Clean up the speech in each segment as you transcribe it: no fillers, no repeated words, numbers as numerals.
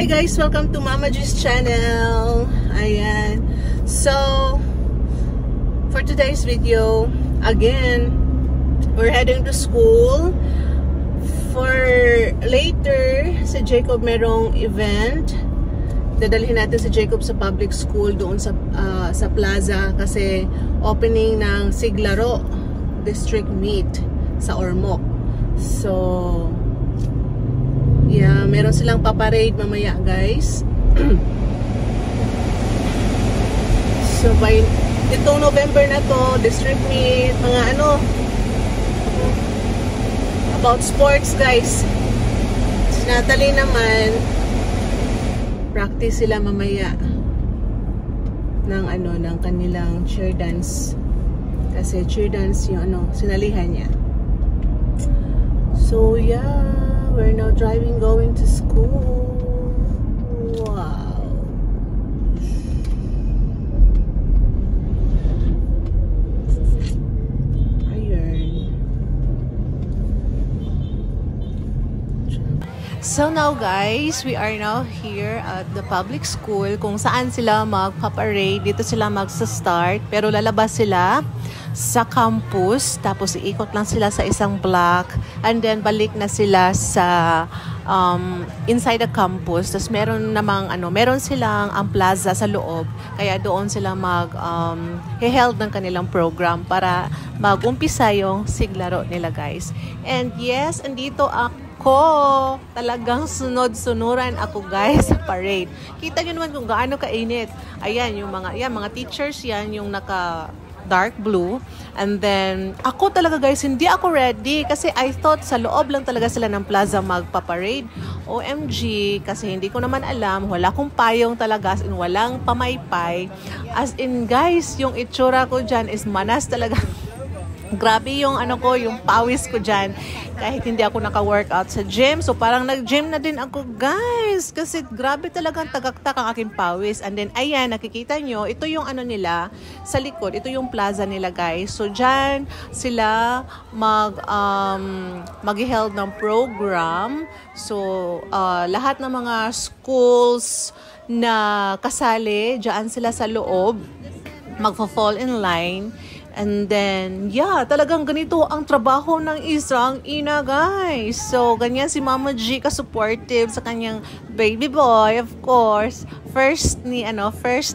Hi guys! Welcome to Mama G's channel. Ayan. So, for today's video, again, we're heading to school. For later, si Jacob merong event. Dadalhin natin si Jacob sa public school doon sa plaza kasi opening ng Siglaro District Meet sa Ormoc. So, yeah, meron silang paparade mamaya, guys. So, by itong November na to, District Meet, mga ano, about sports, guys. Si Natalie naman, practice sila mamaya ng ano, ng kanilang cheer dance. Kasi cheer dance yung ano, sinalihan niya. So, yeah. We're now driving going to school. Wow. So now guys, we are now here at the public school kung saan sila magpaparade. Dito sila magsa-start pero lalabas sila sa campus, tapos iikot lang sila sa isang block and then balik na sila sa inside the campus. Tapos meron namang ano, meron silang ang plaza sa loob, kaya doon sila held ng kanilang program para mag-umpisa yung siglaro nila, guys. And yes, andito ako, talagang sunod-sunuran ako, guys, sa parade. Kita nyo naman kung gaano kainit. Ayan, yung mga teachers yan, yung naka dark blue. And then, ako talaga, guys, hindi ako ready kasi I thought sa loob lang talaga sila ng plaza magpaparade. OMG, kasi hindi ko naman alam, wala akong payong talaga, as in walang pamaypay. As in, guys, yung itsura ko dyan is manas talaga. Grabe yung ano ko, yung pawis ko dyan. Kahit hindi ako naka-workout sa gym. So parang nag-gym na din ako, guys. Kasi grabe talagang tagaktak ang aking pawis. And then ayan, nakikita nyo, ito yung ano nila sa likod. Ito yung plaza nila, guys. So dyan sila mag-held ng program. So lahat ng mga schools na kasali, dyan sila sa loob. Magfa-fall in line. And then, yeah, talagang ganito ang trabaho ng isang ina, guys. So, ganyan si Mama G ka-supportive sa kanyang baby boy, of course. First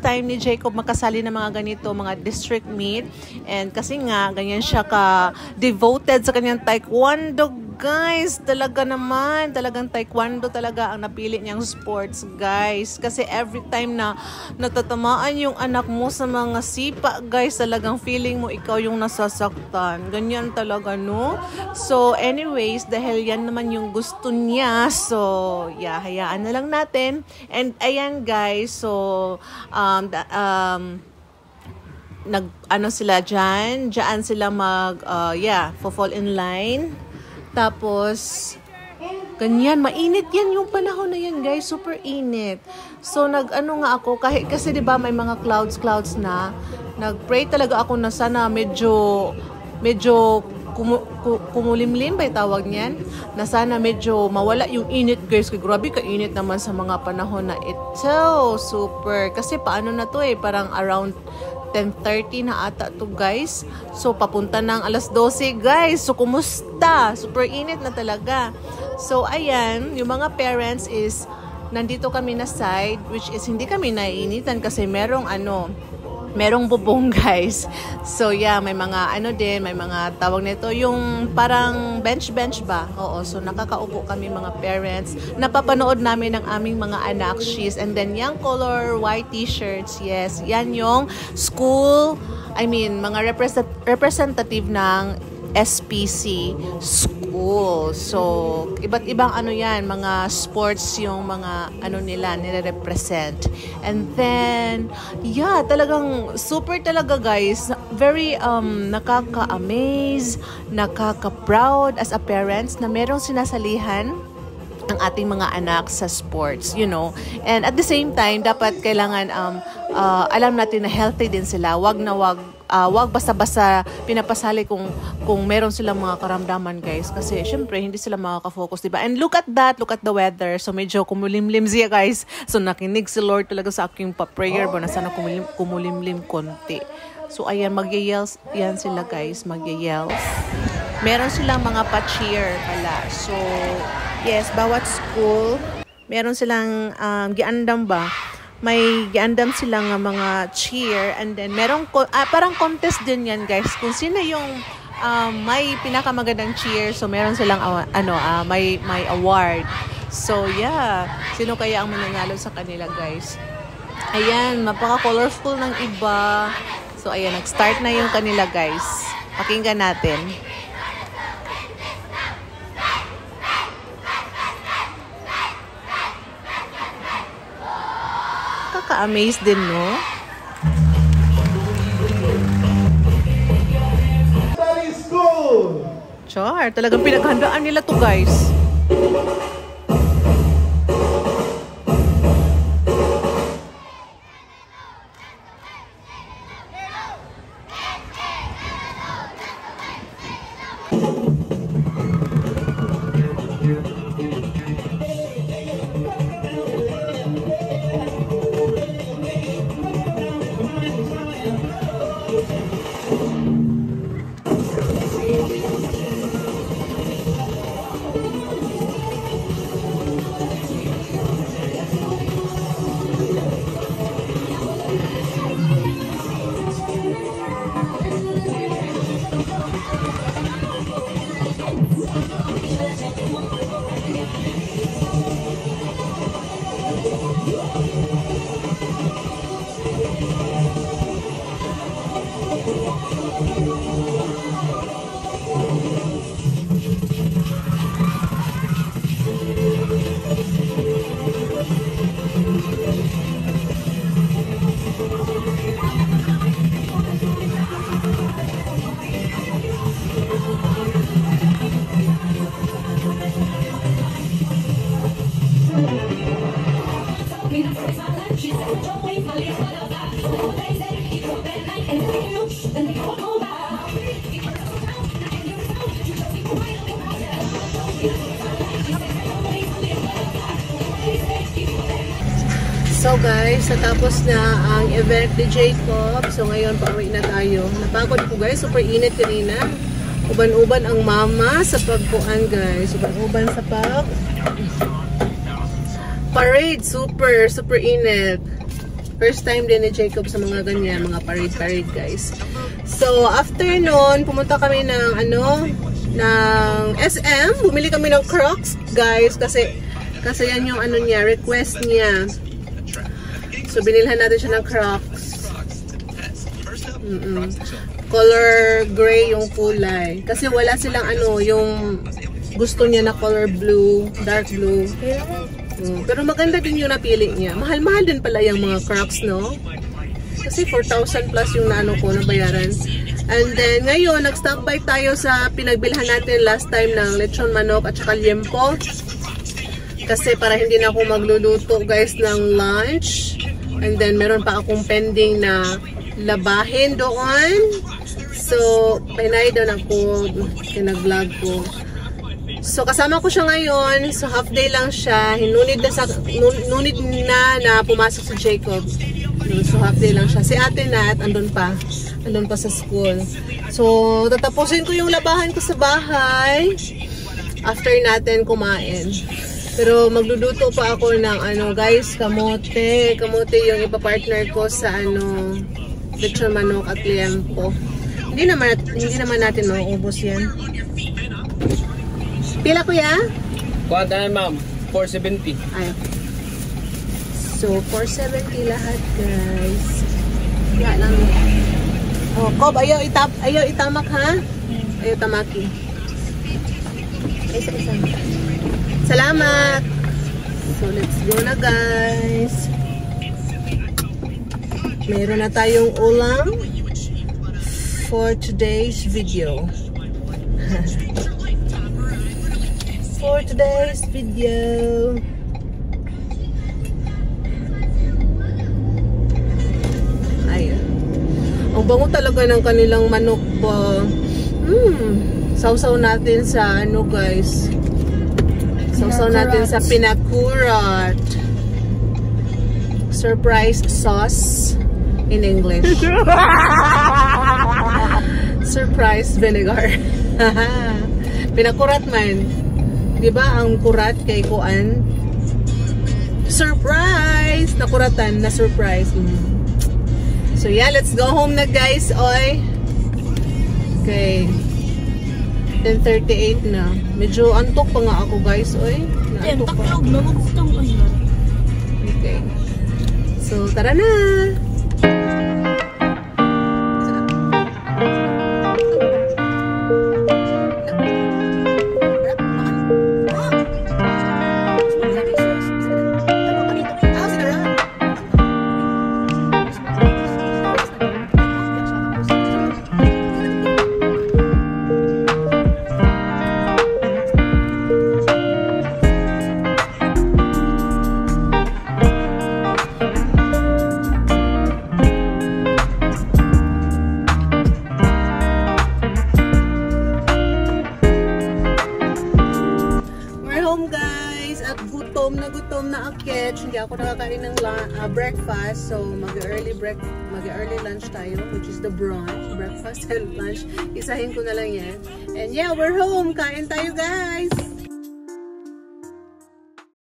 time ni Jacob makasali ng mga ganito, mga district meet. And kasi nga, ganyan siya ka-devoted sa kanyang taekwondo, guys. Talaga naman, talagang taekwondo talaga ang napili niyang sports, guys. Kasi every time na natatamaan yung anak mo sa mga sipa, guys, talagang feeling mo ikaw yung nasasaktan. Ganyan talaga, no? So, anyways, dahil yan naman yung gusto niya. So, yeah, hayaan na lang natin. And, ayan, guys. So, sila dyan. Diyan sila fall in line. Tapos, ganyan, mainit yan yung panahon na yan, guys. Super init. So, nga ako, kasi diba may mga clouds na, nag-pray talaga ako na sana medyo kumulimlim ba yung tawag niyan? Na sana medyo mawala yung init, guys. Kaya grabe ka-init naman sa mga panahon na ito. Super. Kasi paano na to parang around 10:30 na ata to, guys. So, papunta ng alas 12, guys. So, kumusta? Super init na talaga. So, ayan, yung mga parents is, nandito kami na side, which is hindi kami naiinitan kasi merong bubong, guys. So, yeah, may mga may mga tawag nito, yung parang bench ba? Oo, so nakakaupo kami mga parents. Napapanood namin ng aming mga anak, and then yung color white t-shirts, yes, yan yung school, mga representative ng SPC school. So, iba't ibang mga sports yung mga nila nire-represent. And then, yeah, talagang super talaga, guys. Very nakaka-amaze, nakaka-proud as a parents na merong sinasalihan ang ating mga anak sa sports, And at the same time, dapat kailangan alam natin na healthy din sila. Wag wag basta-basta pinapasali kung meron silang mga karamdaman, guys, kasi syempre hindi sila makaka-focus, diba? And look at that, look at the weather. So medyo kumulimlim siya, guys. So nakinig si Lord talaga sa aking pa-prayer ba na sana kumulimlim konti. So ayan, mag-yells yan sila, guys, mag-yells. Meron silang mga pa-cheer pala. So yes, bawat school meron silang giandam ba? May giandam silang mga cheer, and then merong parang contest din yan, guys, kung sino yung may pinakamagandang cheer. So meron silang may award. So yeah, sino kaya ang mananalo sa kanila, guys? Ayan, mapaka-colorful ng iba. So ayan, nag-start na yung kanila, guys. Pakinggan natin. Ka-amaze din, no? Char, talagang pinaghandaan nila to, guys. So guys, natapos na ang event ni Jacob. So ngayon, pauwi na tayo. Napagod ko, guys. Super init kanina. Uban-uban ang mama sa pagpuan, guys. Uban-uban sa parade. Super init. First time din ni Jacob sa mga ganyan, mga parade, guys. So after nun, pumunta kami ng SM. Bumili kami ng Crocs, guys, kasi yan yung niya, request niya. So binilhan natin siya ng Crocs. Color gray yung kulay. Kasi wala silang yung gusto niya na color blue, dark blue. Pero maganda din yung napili niya. Mahal-mahal din pala yung mga Crocs, no? Kasi 4,000 plus yung nabayaran. And then, ngayon, nag-stop by tayo sa pinagbilhan natin last time ng lechon manok at saka liempo. Kasi para hindi na ako magluluto, guys, ng lunch. And then, meron pa akong pending na labahin doon. So, pinay doon ako, kinag-vlog ko. So, kasama ko siya ngayon. So, half day lang siya. Nunid na pumasok si Jacob. So, half day lang siya. Si Ate Nat, andun pa sa school. So, tatapusin ko yung labahan ko sa bahay after natin kumain. Pero magluluto pa ako ng guys, kamote. Kamote yung ipapartner ko sa lechon manok at liempo. Hindi naman natin mauubos yan. Pila kuya? Kuha tayo, ma'am. 470. Ay. So 470 lahat, guys. Kaya lang. Oh, Kob, ayaw itamak, ha? Ayaw tamaki. Isa. Salamat! So, let's go na, guys. Meron na tayong ulam for today's video. Ayun. Ang bango talaga ng kanilang manok po. Sausaw natin sa ano guys. Sausaw natin sa pinakurat. Surprise sauce in English. Surprise vinegar. Pinakurat man. 'Di ba ang kurat kay kuan? Surprise! Nakuratan na surprise. So yeah, let's go home na guys. Oy. Okay. 10:38 na. Medyo antok pa nga ako guys. Oy. Naantok pa. Okay. So tara na. Gutom na akit. Hindi ako nakakain ng breakfast. So, mag-early lunch tayo, which is the brunch. Breakfast and lunch. Isahin ko na lang yan. And yeah, we're home. Kain tayo, guys!